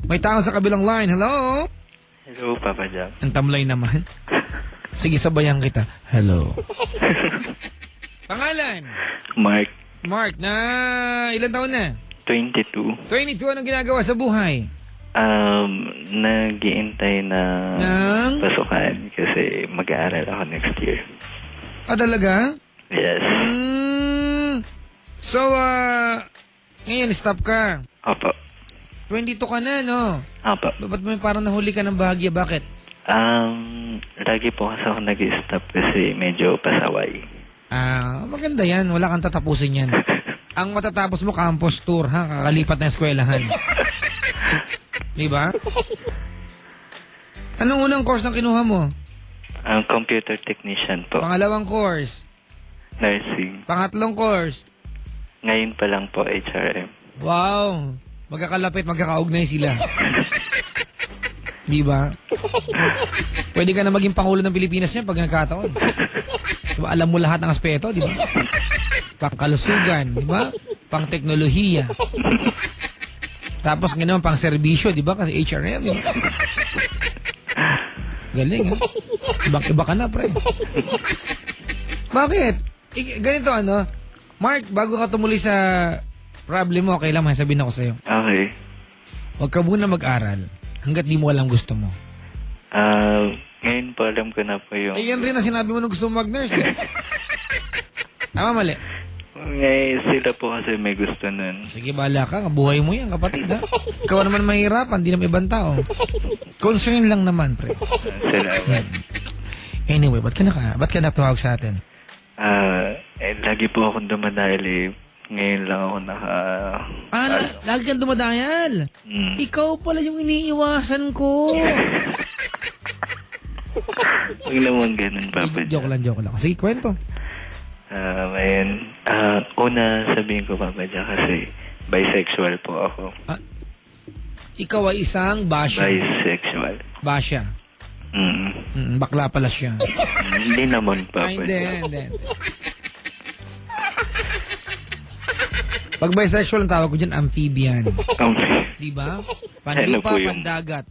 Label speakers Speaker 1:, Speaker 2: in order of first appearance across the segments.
Speaker 1: May tao sa kabilang line. Hello?
Speaker 2: Hello, Papa Jack.
Speaker 1: Ang tamlay naman. Sige, sabayan kita. Hello. Pangalan?
Speaker 2: Mark.
Speaker 1: Mark, na ilan taon na?
Speaker 2: 22.
Speaker 1: 22, anong ginagawa sa buhay?
Speaker 2: Nag-iintay ng
Speaker 1: pasukan
Speaker 2: kasi mag-aaral ako next year.
Speaker 1: Ah, talaga?
Speaker 2: Yes.
Speaker 1: So, ngayon, stop ka.
Speaker 2: Opo.
Speaker 1: 22 ka na, no?
Speaker 2: Opo.
Speaker 1: Ba't mo parang nahuli ka ng bahagya? Bakit?
Speaker 2: Lagi po kasi ako nag-stop kasi medyo pasaway.
Speaker 1: Maganda yan. Wala kang tatapusin yan. Ang matatapos mo, campus tour, ha? Kakalipat na eskwelahan. Diba? Anong unang course na kinuha mo?
Speaker 2: Computer technician po.
Speaker 1: Pangalawang course?
Speaker 2: Nursing.
Speaker 1: Pangatlong course?
Speaker 2: Ngayon pa lang po, HRM.
Speaker 1: Wow! Magkakalapit, magkakaugnay sila. Diba? Pwede ka na maging Pangulo ng Pilipinas niya pag nagkataon. Diba? Alam mo lahat ng aspeto, diba? Pangkalusugan, diba? Pang-teknolohiya. Tapos ngayon pang serbisyo, diba? Kasi HRM, diba? Galing, ha? Ibang-iba ka na, pre. Bakit? Ganito, ano? Mark, bago ka tumuli sa problem mo, okay lang, may sabihin ako sa'yo.
Speaker 2: Okay.
Speaker 1: Huwag ka muna mag-aral hanggat di mo alam gusto mo.
Speaker 2: Ngayon po, alam ko na po yung...
Speaker 1: Yan rin ang sinabi mo nung gusto mo mag-nurse, eh. Tama, mali?
Speaker 2: Ngayon sila po kasi may gusto nun.
Speaker 1: Sige, bahala ka. Buhay mo yan, kapatid, ha? Ikaw naman mahirapan, di naman ibang tao. Concern lang naman, pre.
Speaker 2: Salamat.
Speaker 1: Anyway, ba't ka natawag sa atin?
Speaker 2: Lagi po akong dumadahil eh. Ngayon lang ako
Speaker 1: lagi kang dumadayal? Ikaw pala yung iniiwasan ko.
Speaker 2: Huwag naman ganun, Papa.
Speaker 1: Joke lang. Sige, kwento.
Speaker 2: Ayun. Una sabihin ko, Papa Jack, kasi bisexual po ako.
Speaker 1: Ikaw ay isang basya?
Speaker 2: Bisexual.
Speaker 1: Basya? Bakla pala siya.
Speaker 2: Hindi naman, Papa Jack.
Speaker 1: Hindi. Pag bisexual, ang tawag ko dyan, amphibian. Diba? Panlupa, pandagat.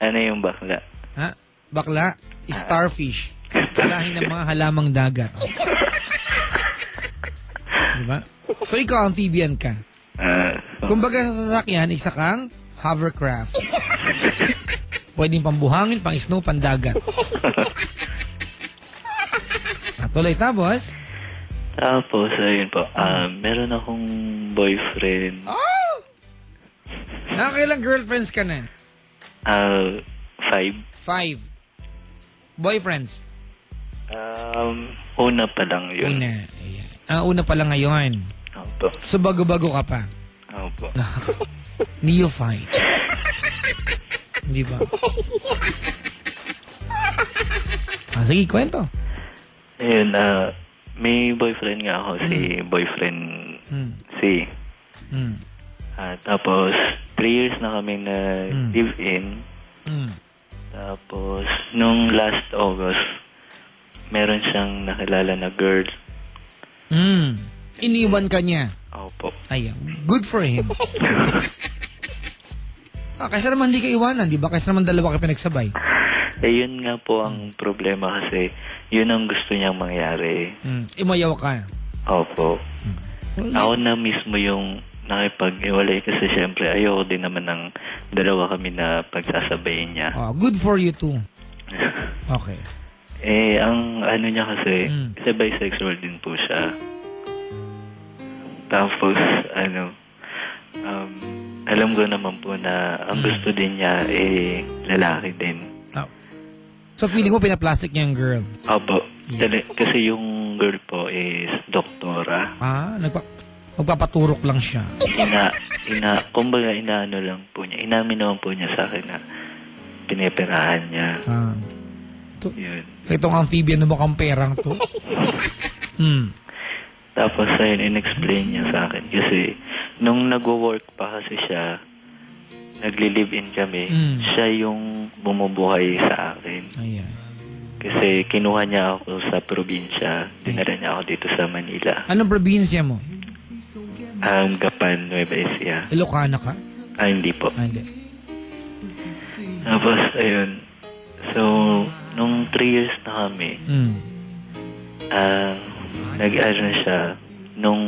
Speaker 2: Ano yung bakla?
Speaker 1: Ha? Bakla? Starfish. Kalahin ng mga halamang dagat. Diba? So, ikaw, amphibian ka. Kumbaga sa sasakyan, isa kang hovercraft. Pwedeng pambuhangin, pang-snow, pandagat. Tuloy, tapos?
Speaker 2: Tapos, ayun po. Meron akong boyfriend.
Speaker 1: Oh! Nakakailang girlfriends ka na?
Speaker 2: 5.
Speaker 1: 5. Boyfriends?
Speaker 2: Una pa lang yun.
Speaker 1: Una pa lang ngayon.
Speaker 2: Opo.
Speaker 1: So, bago-bago ka pa?
Speaker 2: Opo.
Speaker 1: Neophyte. Hindi ba? Sige, kwento.
Speaker 2: Ayun, may boyfriend nga ako, si boyfriend C. Tapos, 3 years na kami na live-in. Tapos, nung last August, meron siyang nakilala na girl.
Speaker 1: Iniwan ka niya?
Speaker 2: Opo.
Speaker 1: Ayan. Good for him. Kaysa naman hindi ka iwanan, di ba? Kaysa naman dalawa ka pinagsabay.
Speaker 2: Yun nga po ang problema kasi yun ang gusto niyang mangyari.
Speaker 1: Imayaw ka?
Speaker 2: Opo. Ako na mismo yung nakipag-iwalay kasi syempre ayoko din naman ng dalawa kami na pagsasabayin niya.
Speaker 1: Good for you too. Okay.
Speaker 2: Ang ano niya kasi, isa bisexual din po siya. Tapos, alam ko naman po na ang gusto din niya lalaki din.
Speaker 1: So feeling mo pinaplastic niya yung girl?
Speaker 2: Opo. Yeah. Kasi yung girl po is doktora.
Speaker 1: Magpapaturok lang siya.
Speaker 2: Kumbaga inaano lang po niya. Inamin naman po niya sa akin na piniperahan niya. Yun.
Speaker 1: Itong amphibian na mukhang perang to.
Speaker 2: Tapos ayun, in-explain niya sa akin. Kasi nung nagwo-work pa kasi siya, nagli-live-in kami, siya yung bumubuhay sa akin.
Speaker 1: Ayan.
Speaker 2: Kasi kinuha niya ako sa probinsya, dinala niya ako dito sa Manila.
Speaker 1: Anong probinsya mo?
Speaker 2: Gapan, Nueva Ecija.
Speaker 1: Ilocano ka?
Speaker 2: Hindi po.
Speaker 1: Hindi.
Speaker 2: Tapos, ayun. So, nung 3 years na kami, nag-ano siya, nung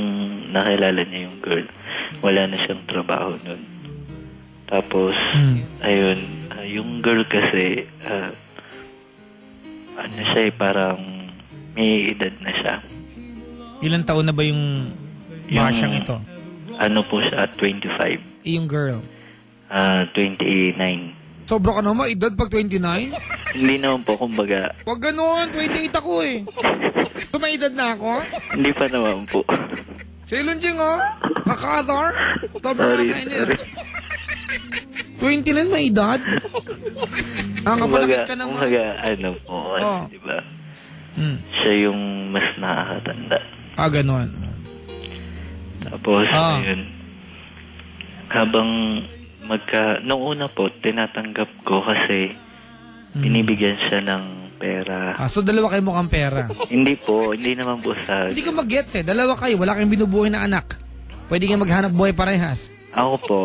Speaker 2: nakilala niya yung girl, wala na siyang trabaho nun. Tapos, ayun, yung girl kasi, ano siya parang may edad na siya.
Speaker 1: Ilang taon na ba yung Marsyang ito?
Speaker 2: Ano po siya, 25.
Speaker 1: Yung girl?
Speaker 2: 29.
Speaker 1: Sobra ka naman, edad pag 29?
Speaker 2: Hindi naman po, kumbaga.
Speaker 1: Wag ganun, 28 ako eh. May edad na ako?
Speaker 2: Hindi pa naman po.
Speaker 1: Silon Jing, oh. Kakadar.
Speaker 2: Sorry.
Speaker 1: 29 may edad? Kapalakit ka naman.
Speaker 2: Kumbaga, ano po, diba? Siya yung mas nakakatanda.
Speaker 1: Ganon.
Speaker 2: Tapos, ayun. Habang noong una po, tinatanggap ko kasi binibigyan siya ng pera.
Speaker 1: So dalawa kayo mukhang pera?
Speaker 2: Hindi po, hindi naman po sa...
Speaker 1: Hindi ka mag-gets eh. Dalawa kayo, wala kayong binubuhay na anak. Pwede kayong maghanap buhay parehas.
Speaker 2: Ako po,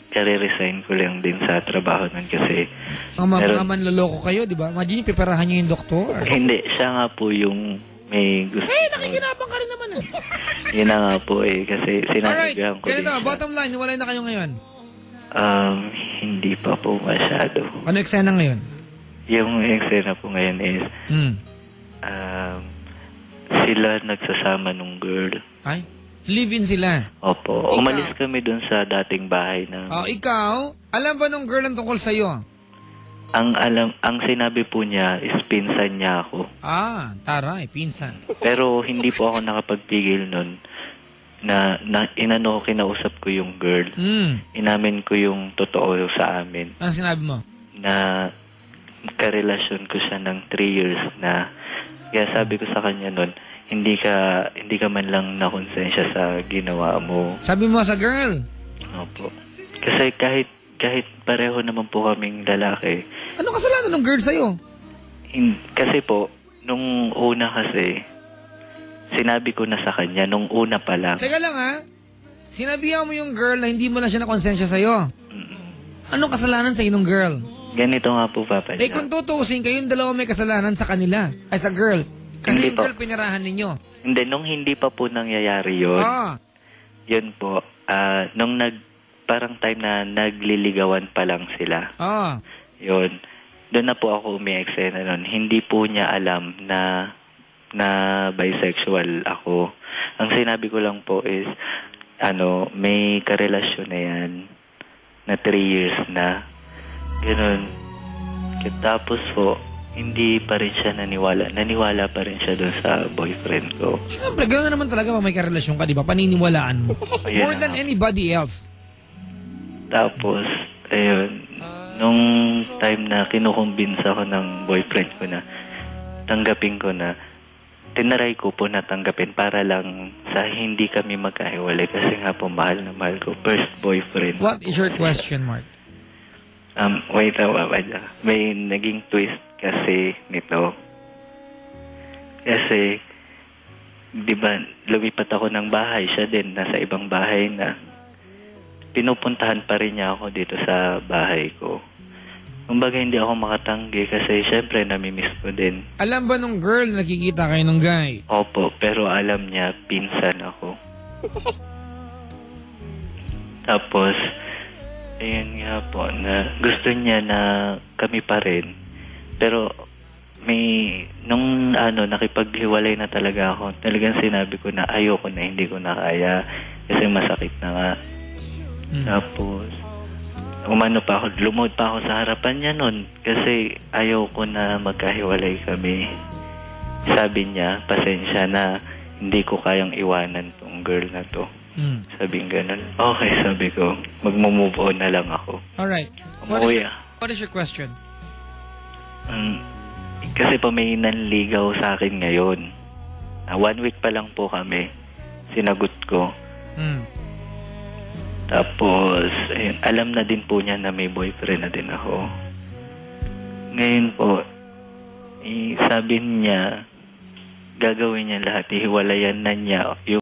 Speaker 2: kare-resign ko lang din sa trabaho nun kasi...
Speaker 1: Mga manloloko kayo, di ba? Imagine, piperahan nyo yung doktor.
Speaker 2: Hindi, siya nga po yung may gusto.
Speaker 1: Nakikinabang ka rin naman eh.
Speaker 2: Yun na nga po eh, kasi sinasabihan ko din siya.
Speaker 1: Bottom line, wala na kayo ngayon?
Speaker 2: Hindi pa po masyado.
Speaker 1: Ano eksena ngayon?
Speaker 2: Yung eksena po ngayon is, sila nagsasama nung girl.
Speaker 1: Ay? Live-in sila?
Speaker 2: Opo. Umalis kami dun sa dating bahay na...
Speaker 1: Ikaw, alam ba nung girl ang tungkol sa'yo?
Speaker 2: Ang sinabi po niya is pinsan niya ako.
Speaker 1: Taray, pinsan.
Speaker 2: Pero hindi po ako nakapagpigil nun na kinausap ko yung girl. Inamin ko yung totoo sa amin.
Speaker 1: Ano sinabi mo?
Speaker 2: Na karelasyon ko siya ng 3 years na. Kaya sabi ko sa kanya nun, hindi ka man lang nakonsensya sa ginawa mo.
Speaker 1: Sabi mo sa girl?
Speaker 2: Opo. Kasi kahit pareho naman po kaming lalaki.
Speaker 1: Ano kasalanan ng girl sa'yo?
Speaker 2: Kasi po, nung una kasi, sinabi ko na sa kanya, nung una pa lang.
Speaker 1: Teka lang sinabihan mo yung girl na hindi mo na siya nakonsensya sa'yo. Anong kasalanan sa'yo ng girl?
Speaker 2: Ganito nga po, Papa.
Speaker 1: Kung tutusin, kayong dalawa may kasalanan sa kanila, ay sa girl. Kasi
Speaker 2: hindi
Speaker 1: yung girl pinirahan ninyo.
Speaker 2: Hindi, nung hindi pa po nangyayari yun. Yun po, nung parang time na nagliligawan pa lang sila. Yun. Doon na po ako umi-eksena nun. Hindi po niya alam na bisexual ako. Ang sinabi ko lang po is, may karelasyon na yan na 3 years na. Ganun. Tapos po, hindi pa rin siya naniwala. Naniwala pa rin siya doon sa boyfriend ko.
Speaker 1: Siyempre, gano'n naman talaga pag may karelasyon ka, di ba? Paniniwalaan mo. More than anybody else.
Speaker 2: Tapos, ayun, nung time na kinukumbinsa ko ng boyfriend ko na tanggapin ko na, tinaray ko po na tanggapin para lang sa hindi kami magkahiwalay kasi nga po mahal na mahal ko. First boyfriend.
Speaker 1: What is your question, Mark?
Speaker 2: Wait, may naging twist kasi nito. Kasi, di ba, lumipat ako ng bahay. Siya din, nasa ibang bahay na. Pinupuntahan pa rin niya ako dito sa bahay ko. Kumbaga hindi ako makatanggi kasi syempre namimiss ko din.
Speaker 1: Alam ba nung girl nakikita kayo nung guy?
Speaker 2: Opo, pero alam niya pinsan ako. Tapos, ayun nga po, na gusto niya na kami pa rin. Pero nung nakipaghiwalay na talaga ako, talagang sinabi ko na ayoko na, hindi ko na kaya kasi masakit na nga. Tapos, lumod pa ako sa harapan niya nun kasi ayaw ko na magkahiwalay kami. Sabi niya, pasensya na hindi ko kayang iwanan tong girl na to. Sabing ganun. Okay, sabi ko, mag-move on na lang ako.
Speaker 1: Alright. What is your question?
Speaker 2: Kasi pa may nanligaw sa akin ngayon. 1 week pa lang po kami. Sinagot ko. Tapos, ayun, alam na din po niya na may boyfriend na din ako. Ngayon po, sabi niya, gagawin niya lahat, ihiwalayan na niya yung